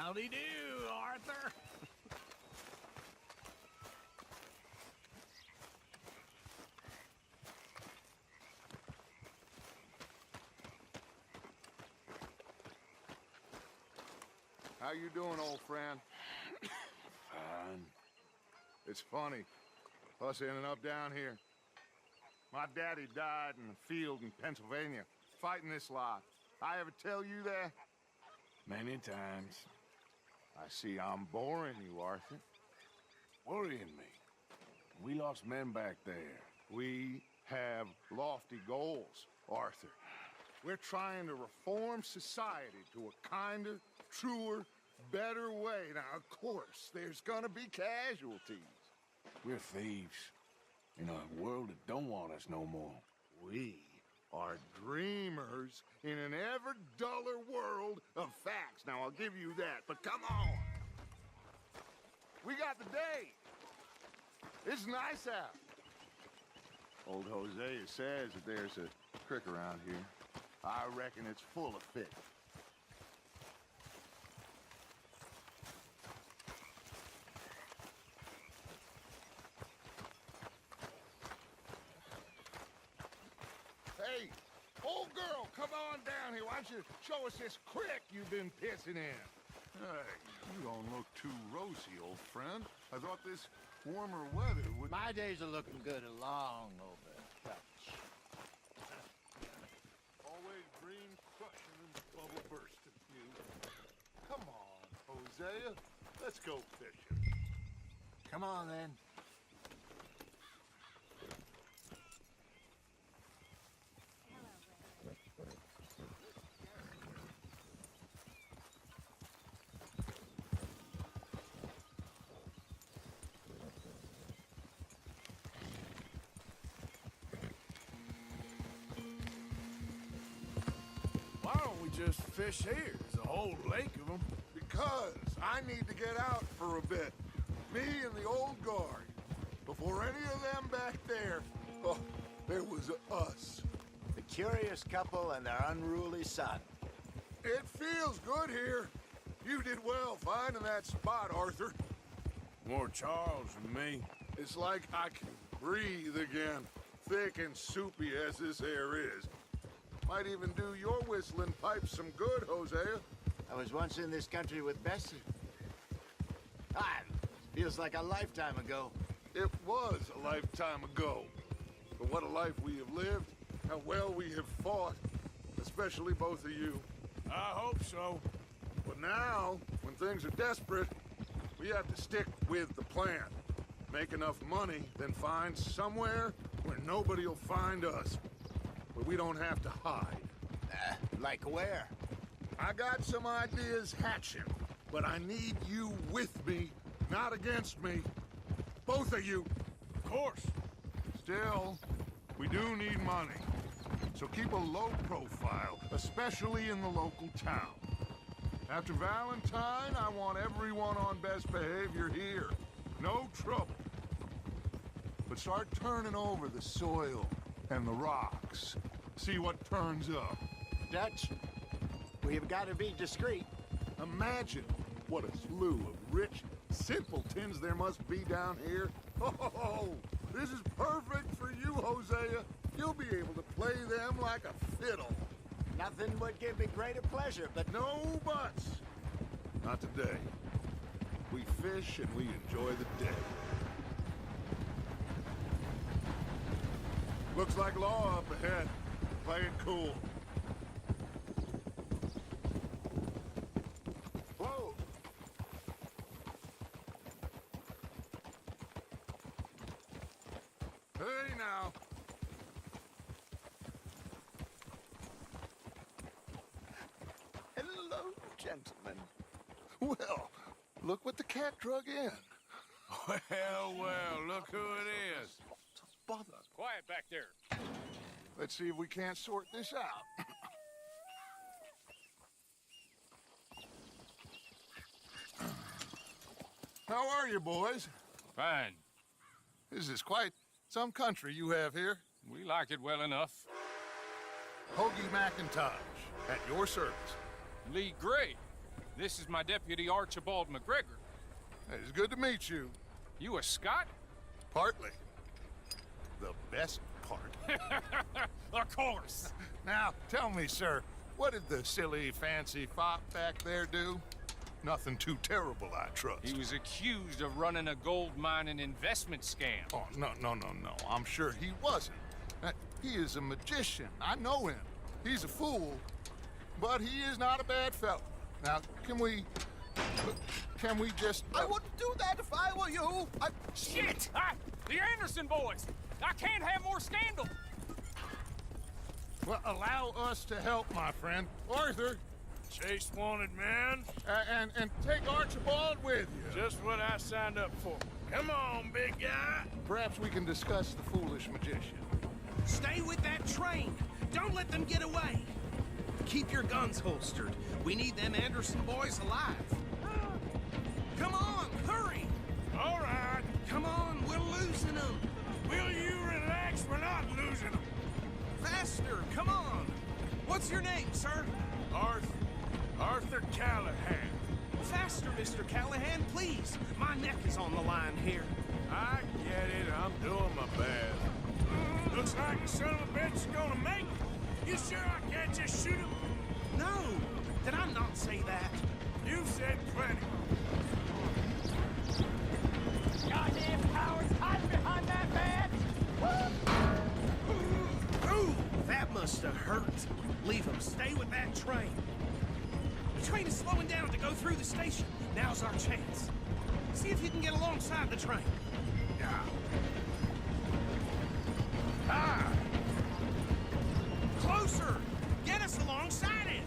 Howdy do, Arthur. How you doing, old friend? Fine. It's funny, us ending up down here. My daddy died in the field in Pennsylvania, fighting this lot. I ever tell you that? Many times. I see I'm boring you, Arthur. Worrying me. We lost men back there. We have lofty goals, Arthur. We're trying to reform society to a kinder, truer, better way. Now, of course, there's gonna be casualties. We're thieves. In a world that don't want us no more. We are dreamers in an ever duller world of facts. Now, I'll give you that, but come on. We got the day. It's nice out. Old Hosea says that there's a creek around here. I reckon it's full of fish. Hey, old girl, come on down here. Why don't you show us this creek you've been pissing in? Hey, you don't look too rosy, old friend. I thought this warmer weather would... My days are looking good along over touch. Always green crushing and bubble bursting, you. Come on, Hosea. Let's go fishing. Come on, then. Why don't we just fish here? There's a whole lake of them. Because I need to get out for a bit. Me and the old guard. Before any of them back there, oh, there was us. The curious couple and their unruly son. It feels good here. You did well finding that spot, Arthur. More Charles than me. It's like I can breathe again, thick and soupy as this air is. Might even do your whistling pipes some good, Hosea. I was once in this country with Bessie. Ah, feels like a lifetime ago. It was a lifetime ago. But what a life we have lived, how well we have fought, especially both of you. I hope so. But now, when things are desperate, we have to stick with the plan. Make enough money, then find somewhere where nobody will find us. Where we don't have to hide. Like where? I got some ideas hatching, but I need you with me, not against me. Both of you. Of course. Still, we do need money. So keep a low profile, especially in the local town. After Valentine, I want everyone on best behavior here. No trouble. But start turning over the soil and the rocks. See what turns up. Dutch, we've got to be discreet. Imagine what a slew of rich simpletons there must be down here. Oh, this is perfect for you, Hosea. You'll be able to play them like a fiddle. Nothing would give me greater pleasure, but No buts. Not today. We fish and we enjoy the day. Looks like law up ahead. Play it cool. whoa! Hey now. Hello, gentlemen. Well, look what the cat drug in. Well, look who it is. Bother. Quiet back there. Let's see if we can't sort this out. How are you, boys? Fine. This is quite some country you have here. We like it well enough. Hoagie McIntosh, at your service. Lee Gray. This is my deputy, Archibald McGregor. It's good to meet you. You a Scot? Partly. The best part. Of course. Now, tell me, sir, what did the silly, fancy fop back there do? Nothing too terrible, I trust. He was accused of running a gold mining investment scam. Oh, no. I'm sure he wasn't. He is a magician. I know him. He's a fool, but he is not a bad fellow. Now, can we just... I wouldn't do that if I were you. Shit! The Anderson boys! I can't have more scandal! Well, allow us to help, my friend. Arthur! Chase wanted man. And take Archibald with you. Just what I signed up for. Come on, big guy. Perhaps we can discuss the foolish magician. Stay with that train. Don't let them get away. Keep your guns holstered. We need them Anderson boys alive. Come on, hurry. All right. Come on, we're losing them. Will you relax? We're not losing them. Faster, come on. What's your name, sir? Arthur Callahan. Faster, Mr. Callahan, please. My neck is on the line here. I get it. I'm doing my best. Looks like the son of a bitch is gonna make it. You sure I can't just shoot him? No, did I not say that? You said plenty. Goddamn cowards hide behind that badge! Ooh, that must have hurt. Leave them. Stay with that train. The train is slowing down to go through the station. Now's our chance. See if you can get alongside the train. Closer! Get us alongside it!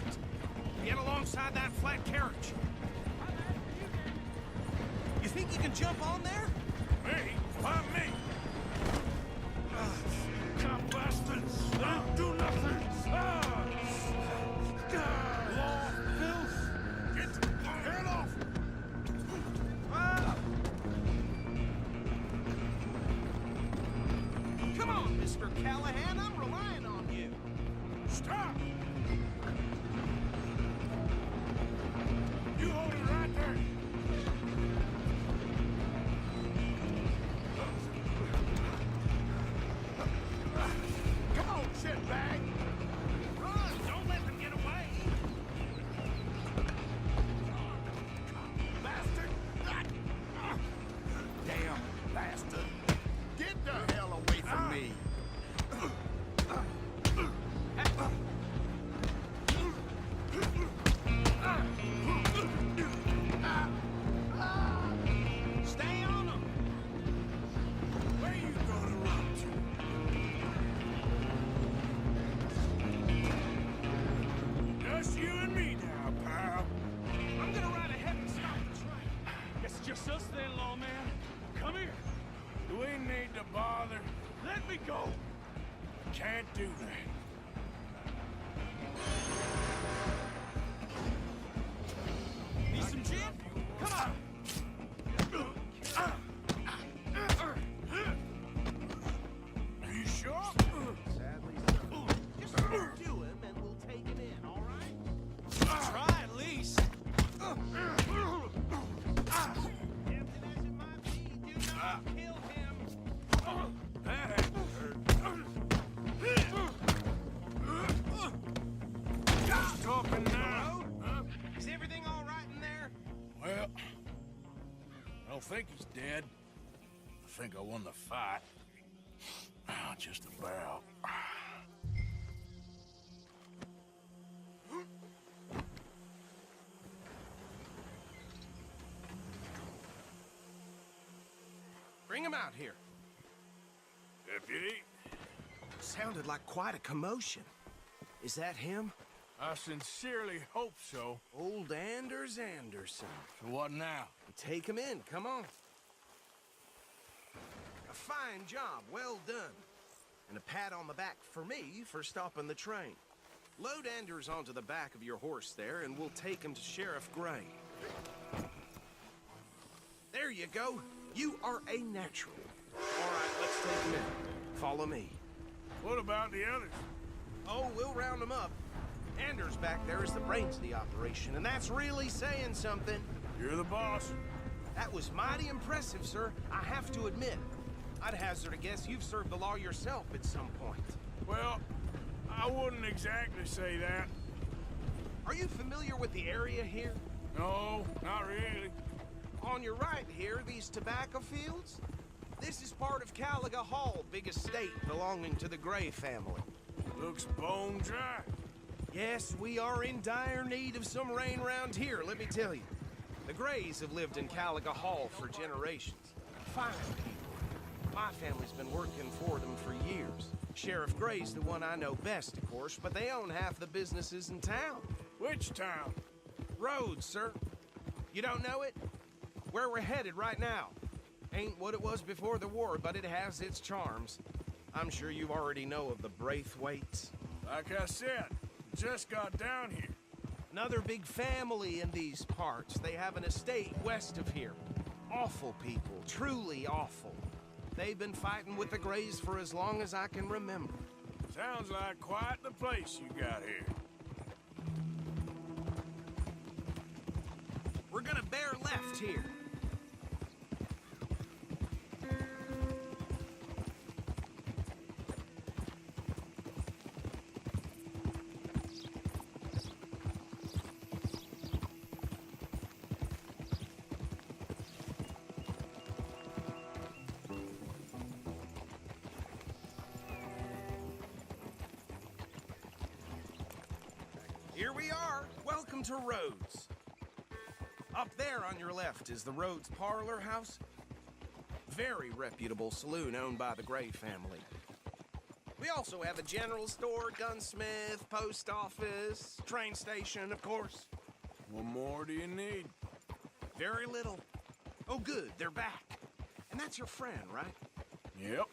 Get alongside that flat carriage. You think you can jump on there? Me? Why me? Come bastards! They don't do nothing! Law, filth! Get off! Come on, Mr. Callahan, I'm relying on you. Stop! You hold it right there! Come on, shitbag! Run! Don't let them get away! Bastard! Damn bastard! Get the hell away from me! Stay on them! Where you gonna run to? Just you and me now, pal. I'm gonna ride ahead and stop the train. Guess it's just us then, lawman. Come here. Do we need to bother? Let me go. Can't do that. Need some gin? Come on! Are you sure? Sadly so. Just do him and we'll take him in, all right? Try at least. Tempting as it might be, do not kill him. That had to hurt. Just talking now. Huh? Is everything all right in there? Well, I don't think he's dead. I think I won the fight. Just about. Bring him out here. Deputy, Sounded like quite a commotion. Is that him? I sincerely hope so. Old Anders Anderson. So what now? Take him in, come on. A fine job, well done. And a pat on the back for me for stopping the train. Load Anders onto the back of your horse there, and we'll take him to Sheriff Gray. There you go. You are a natural. All right, let's take him in. Follow me. What about the others? Oh, we'll round them up. Anders back there is the brains of the operation, and that's really saying something. You're the boss. That was mighty impressive, sir. I have to admit. I'd hazard a guess you've served the law yourself at some point. Well, I wouldn't exactly say that. Are you familiar with the area here? No, not really. On your right here, these tobacco fields? This is part of Caliga Hall, big estate belonging to the Gray family. Looks bone dry. Yes, we are in dire need of some rain around here, let me tell you. The Grays have lived in Caliga Hall for generations. Fine people. My family's been working for them for years. Sheriff Gray's the one I know best, of course, but they own half the businesses in town. Which town? Rhodes, sir. You don't know it? Where we're headed right now. Ain't what it was before the war, but it has its charms. I'm sure you already know of the Braithwaites. Like I said, just got down here. Another big family in these parts. They have an estate west of here. Awful people, truly awful. They've been fighting with the Grays for as long as I can remember. Sounds like quite the place you got here. We're gonna bear left here. Here we are. Welcome to Rhodes. Up there on your left is the Rhodes Parlor House. Very reputable saloon owned by the Gray family. We also have a general store, gunsmith, post office, train station, of course. What more do you need? Very little. Oh, good, they're back. And that's your friend, right? Yep.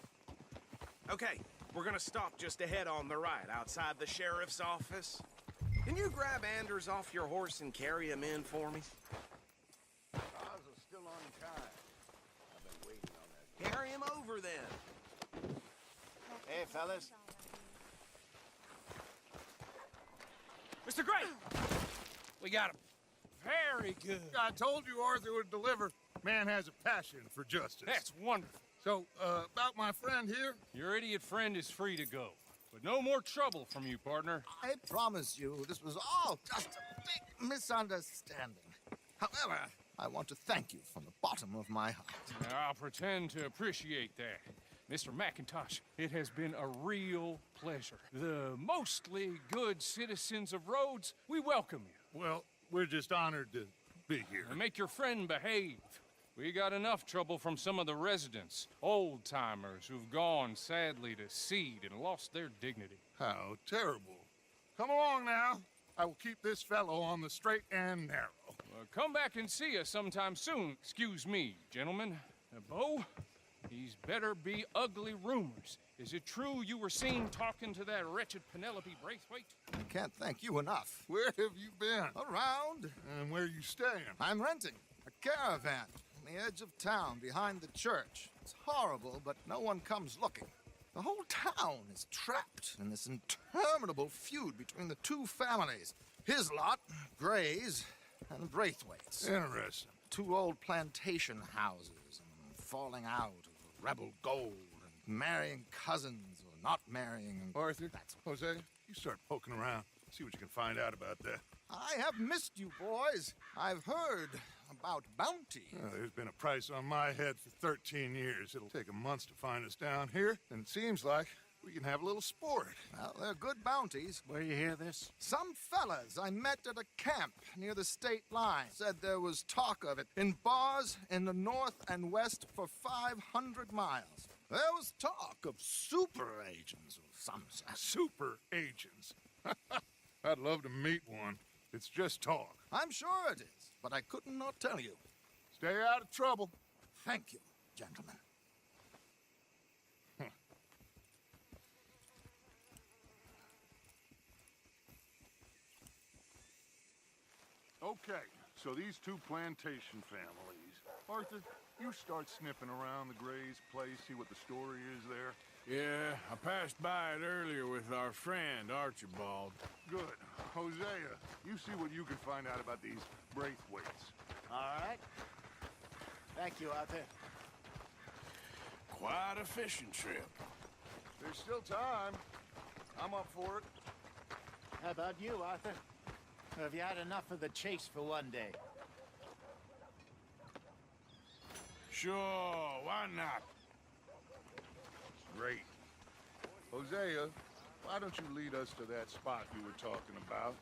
Okay, we're gonna stop just ahead on the right, outside the sheriff's office. Can you grab Anders off your horse and carry him in for me? Cars are still on time. I've been waiting on that. Carry him over, then. Hey, fellas. Mr. Gray! We got him. Very good. I told you Arthur would deliver. Man has a passion for justice. That's wonderful. So, about my friend here? Your idiot friend is free to go. But no more trouble from you, partner. I promise you, this was all just a big misunderstanding. However, I want to thank you from the bottom of my heart. I'll pretend to appreciate that. Mr. McIntosh, it has been a real pleasure. The mostly good citizens of Rhodes, we welcome you. Well, we're just honored to be here. And make your friend behave. We got enough trouble from some of the residents, old-timers who've gone, sadly, to seed and lost their dignity. How terrible. Come along now. I will keep this fellow on the straight and narrow. Come back and see us sometime soon. Excuse me, gentlemen. Bo, these better be ugly rumors. Is it true you were seen talking to that wretched Penelope Braithwaite? I can't thank you enough. Where have you been? Around, And where you staying? I'm renting a caravan on the edge of town behind the church. It's horrible, but no one comes looking. The whole town is trapped in this interminable feud between the two families. His lot, Gray's, and Braithwaite's. Interesting. Two old plantation houses, and falling out of rebel gold, and marrying cousins or not marrying. And Arthur, that's Jose, you start poking around. See what you can find out about that. I have missed you, boys. I've heard about bounty. There's been a price on my head for 13 years. It'll take a month to find us down here, and it seems like we can have a little sport. Well, they're good bounties. Where you hear this? Some fellas I met at a camp near the state line said there was talk of it in bars in the north and west for 500 miles. There was talk of super agents of some sort. Super agents. I'd love to meet one. It's just talk. I'm sure it is, but I couldn't not tell you. Stay out of trouble. Thank you, gentlemen. Okay, so these two plantation families. Arthur, you start sniffing around the Gray's place, see what the story is there. Yeah, I passed by it earlier with our friend, Archibald. Good. Hosea, you see what you can find out about these Braithwaites. All right. Thank you, Arthur. Quite a fishing trip. There's still time. I'm up for it. How about you, Arthur? Have you had enough of the chase for one day? Sure, why not? Great. Hosea, why don't you lead us to that spot you were talking about?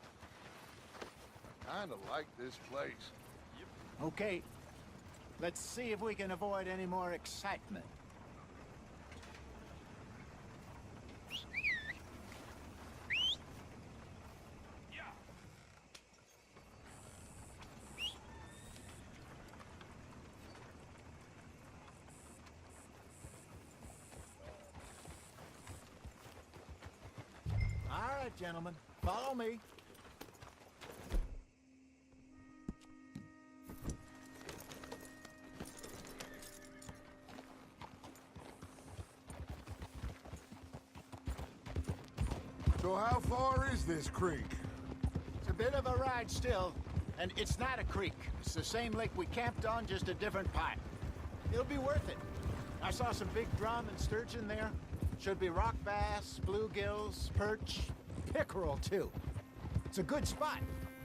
I kinda like this place. Okay. Let's see if we can avoid any more excitement. All right, gentlemen, follow me. So how far is this creek? It's a bit of a ride still, and it's not a creek. It's the same lake we camped on, just a different part. It'll be worth it. I saw some big drum and sturgeon there. Should be rock bass, bluegills, perch, pickerel too. It's a good spot.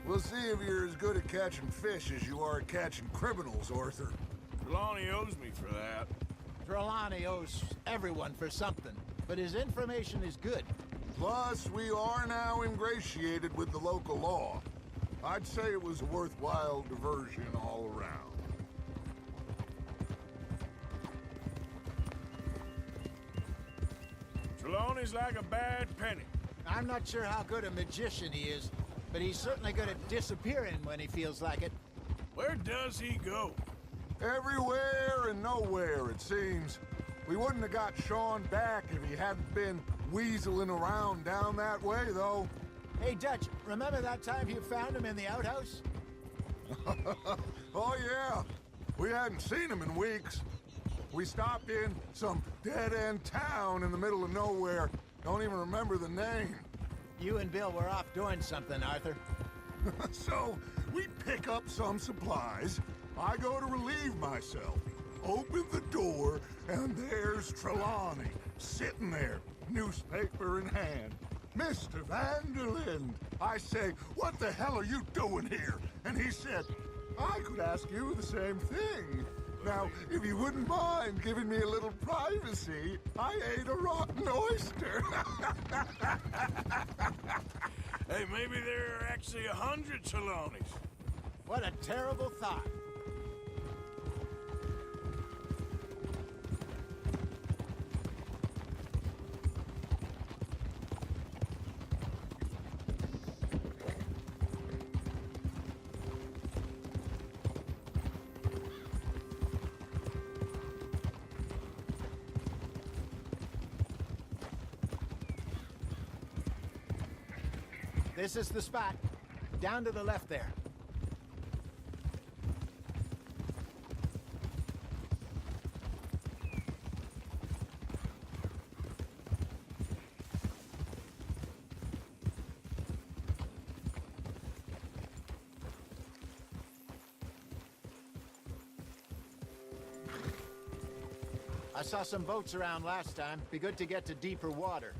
We'll see if you're as good at catching fish as you are at catching criminals, Arthur. Trelawney owes me for that. Trelawney owes everyone for something, but his information is good. Plus, we are now ingratiated with the local law. I'd say it was a worthwhile diversion all around. Trelawney's like a bad penny. I'm not sure how good a magician he is, but he's certainly good at disappearing when he feels like it. Where does he go? Everywhere and nowhere, it seems. We wouldn't have got Sean back if he hadn't been weaseling around down that way, though. Hey, Dutch, remember that time you found him in the outhouse? Oh, yeah. We hadn't seen him in weeks. We stopped in some dead-end town in the middle of nowhere. Don't even remember the name. You and Bill were off doing something, Arthur. So, we pick up some supplies. I go to relieve myself. Open the door, and there's Trelawney, sitting there, newspaper in hand. Mr. Vanderlyn. I say, what the hell are you doing here? And he said, I could ask you the same thing. Now, if you wouldn't mind giving me a little privacy, I ate a rotten oyster. Hey, maybe there are actually 100 Trelawneys. What a terrible thought. This is the spot. Down to the left there. I saw some boats around last time. Be good to get to deeper water.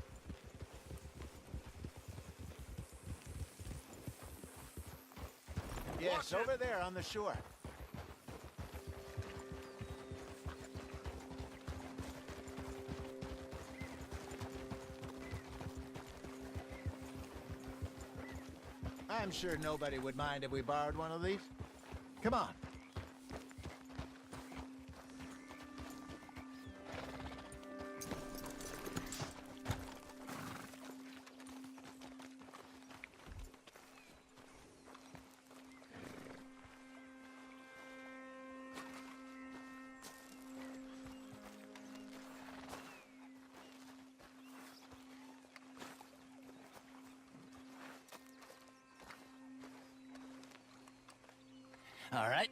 Yes, over there on the shore. I'm sure nobody would mind if we borrowed one of these. Come on. All right.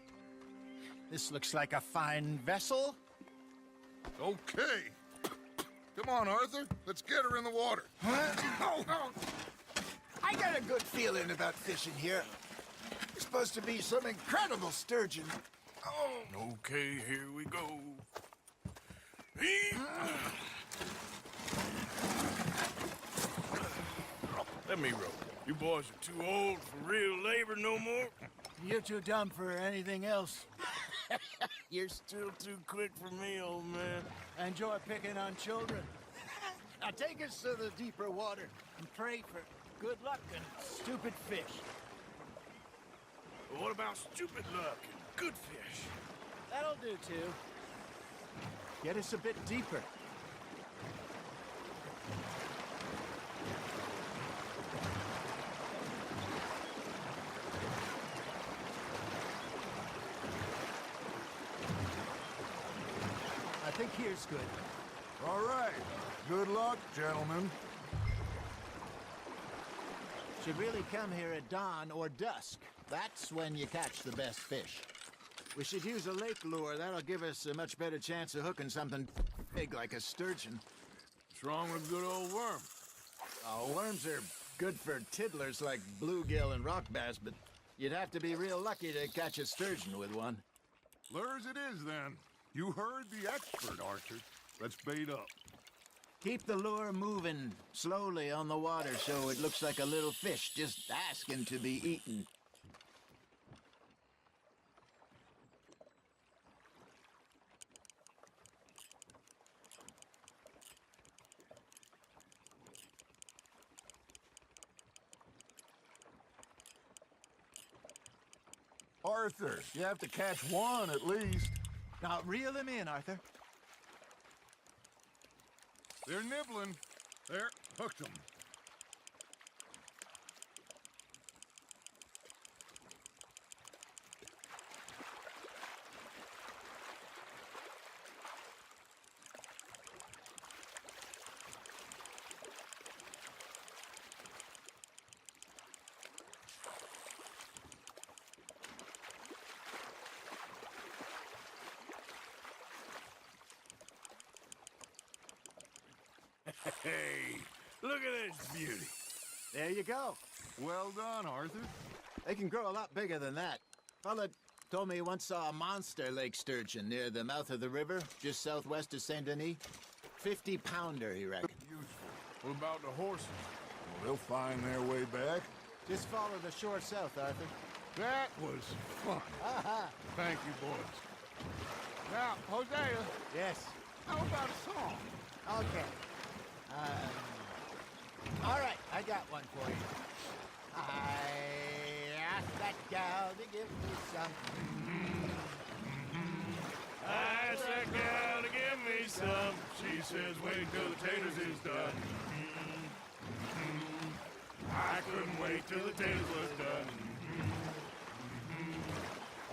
This looks like a fine vessel. Okay. Come on, Arthur. Let's get her in the water. I got a good feeling about fishing here. It's supposed to be some incredible sturgeon. Okay, here we go. Let me row. You boys are too old for real labor no more. You're too dumb for anything else. You're still too quick for me, old man. Enjoy picking on children. Now take us to the deeper water and pray for good luck and stupid fish. But what about stupid luck and good fish? That'll do, too. Get us a bit deeper. I think here's good. All right. Good luck, gentlemen. Should really come here at dawn or dusk. That's when you catch the best fish. We should use a lake lure. That'll give us a much better chance of hooking something big like a sturgeon. What's wrong with good old worm? Oh, worms are good for tiddlers like bluegill and rock bass, but you'd have to be real lucky to catch a sturgeon with one. Lures it is, then. You heard the expert, Archer. Let's bait up. Keep the lure moving slowly on the water so it looks like a little fish just asking to be eaten. Arthur, you have to catch one at least. Now, reel him in, Arthur. They're nibbling. There, hooked them. Hey, look at this beauty. There you go. Well done, Arthur. They can grow a lot bigger than that. Fella told me he once saw a monster lake sturgeon near the mouth of the river, just southwest of Saint Denis. 50-pounder, he reckoned. What about the horses? They'll find their way back. Just follow the shore south, Arthur. That was fun. Thank you, boys. Now, Hosea, Yes. how about a song? Okay. All right, I got one for you. I asked that gal to give me some. I asked that gal to give me some. She says, wait till the taters is done. I couldn't wait till the taters was done.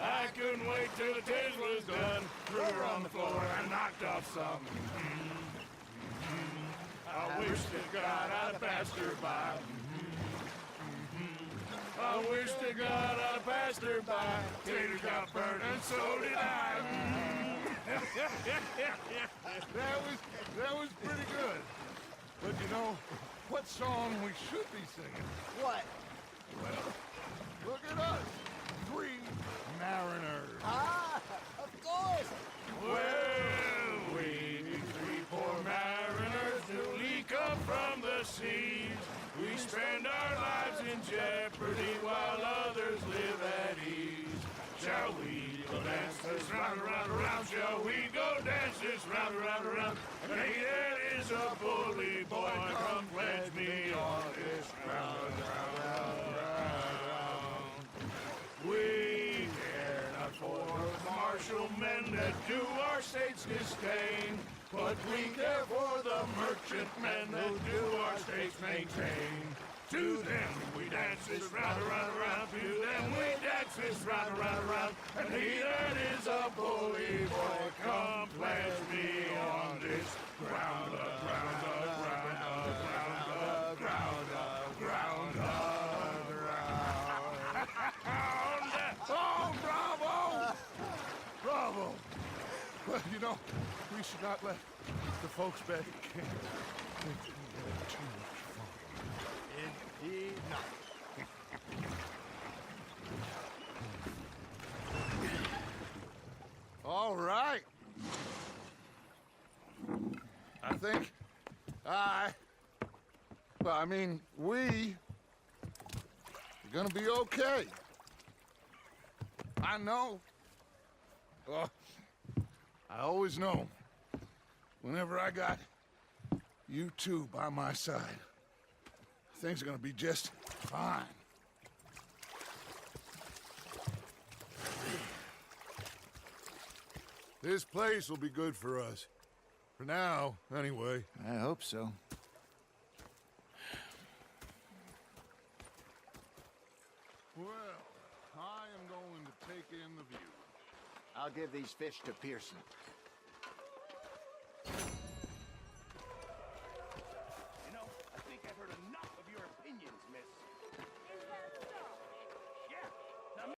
I couldn't wait till the taters was done. Threw her on the floor and knocked off some. I wish to God I'd passed her by. I wish to God I'd passed her by. Tater got burned and so did I. That was pretty good. But you know, what song we should be singing? What? Well, look at us. 3 mariners. Ah, of course. Well, we 3 poor mariners newly come from the seas. We spend our lives in jeopardy while others live at ease. Shall we go dance this round, around, around? Shall we go dance this round, around, around? Hey, there is a bully boy, come pledge me on this round, round, round, round. We care not for the martial men that do our state's disdain, but we care for the merchant men that do our states maintain. To them we dance this round, around, around. To them we dance this round, around, around. And he that is a bully boy, come pledge me on this ground, ground, ground, ground, ground, ground, ground. Oh, bravo! Bravo! You know, we should not let the folks back at camp think we had too much fun. Indeed not. All right. I think we are gonna be okay. I know. I always know. Whenever I got you two by my side, things are gonna be just fine. This place will be good for us. For now, anyway. I hope so. Well, I am going to take in the view. I'll give these fish to Pearson.